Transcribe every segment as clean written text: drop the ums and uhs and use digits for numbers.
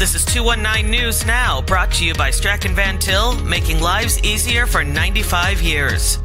This is 219 News Now, brought to you by Strachan Van Til, making lives easier for 95 years.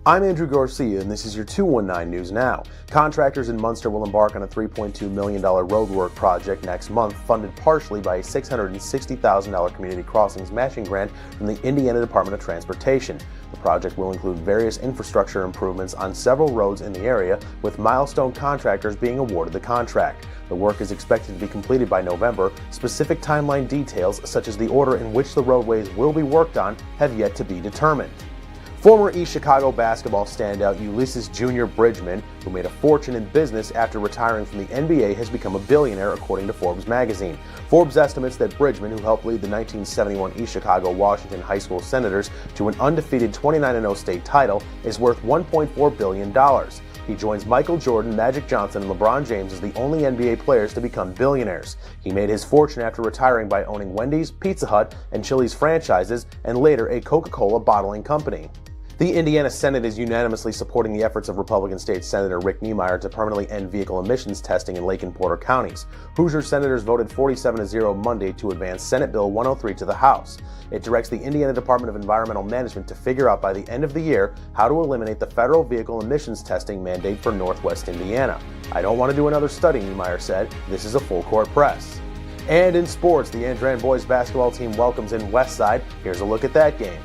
I'm Andrew Garcia, and this is your 219 News Now. Contractors in Munster will embark on a $3.2 million roadwork project next month, funded partially by a $660,000 community crossings matching grant from the Indiana Department of Transportation. The project will include various infrastructure improvements on several roads in the area, with milestone contractors being awarded the contract. The work is expected to be completed by November. Specific timeline details, such as the order in which the roadways will be worked on, have yet to be determined. Former East Chicago basketball standout Ulysses Jr. Bridgman, who made a fortune in business after retiring from the NBA, has become a billionaire, according to Forbes magazine. Forbes estimates that Bridgman, who helped lead the 1971 East Chicago Washington High School Senators to an undefeated 29-0 state title, is worth $1.4 billion. He joins Michael Jordan, Magic Johnson, and LeBron James as the only NBA players to become billionaires. He made his fortune after retiring by owning Wendy's, Pizza Hut, and Chili's franchises, and later a Coca-Cola bottling company. The Indiana Senate is unanimously supporting the efforts of Republican State Senator Rick Niemeyer to permanently end vehicle emissions testing in Lake and Porter counties. Hoosier senators voted 47-0 Monday to advance Senate Bill 103 to the House. It directs the Indiana Department of Environmental Management to figure out by the end of the year how to eliminate the federal vehicle emissions testing mandate for Northwest Indiana. "I don't want to do another study," Niemeyer said. "This is a full-court press." And in sports, the Andrean boys basketball team welcomes in Westside. Here's a look at that game.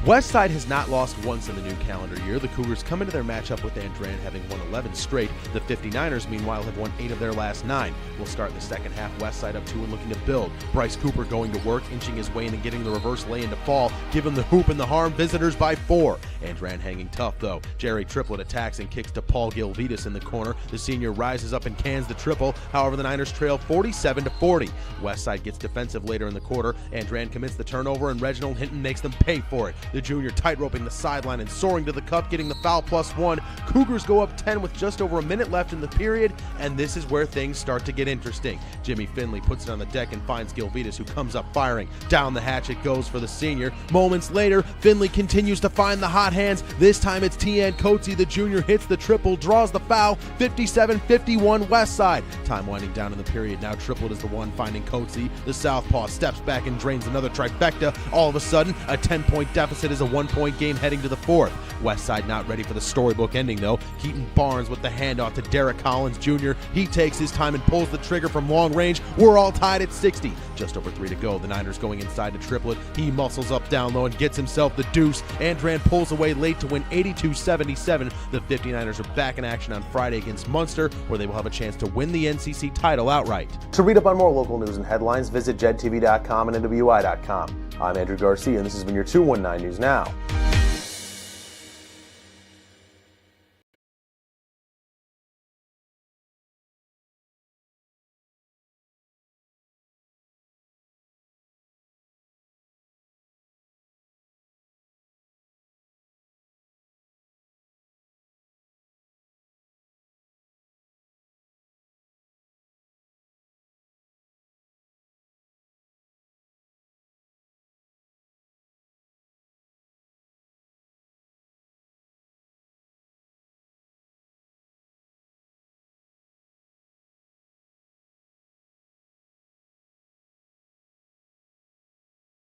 Westside has not lost once in the new calendar year. The Cougars come into their matchup with Andrean having won 11 straight. The 59ers, meanwhile, have won 8 of their last 9. We'll start the second half. Westside up 2 and looking to build. Bryce Cooper going to work, inching his way in and getting the reverse lay-in to fall. Give him the hoop and the harm. Visitors by 4. Andrean hanging tough, though. Jerry Triplett attacks and kicks to Paul Gilvitas in the corner. The senior rises up and cans the triple. However, the Niners trail 47-40. Westside gets defensive later in the quarter. Andrean commits the turnover, and Reginald Hinton makes them pay for it. The junior tightroping the sideline and soaring to the cup, getting the foul +1. Cougars go up 10 with just over a minute left in the period, and this is where things start to get interesting. Jimmy Finley puts it on the deck and finds Gilvitas, who comes up firing. Down the hatch it goes for the senior. Moments later, Finley continues to find the hot hands. This time it's Tian Coetzee. The junior hits the triple, draws the foul. 57-51 Westside. Time winding down in the period. Now Triplett is the one finding Coetzee. The southpaw steps back and drains another trifecta. All of a sudden, a 10-point deficit is a 1-point game heading to the 4th. Westside not ready for the storybook ending, though. Keaton Barnes with the handoff to Derek Collins Jr. He takes his time and pulls the trigger from long range. We're all tied at 60. Just over 3 to go. The Niners going inside to Triplett. He muscles up down low and gets himself the deuce. Andrean pulls away late to win 82-77. The 59ers are back in action on Friday against Munster, where they will have a chance to win the NCC title outright. To read up on more local news and headlines, visit JEDtv.com and NWI.com. I'm Andrew Garcia, and this has been your 219 News Now.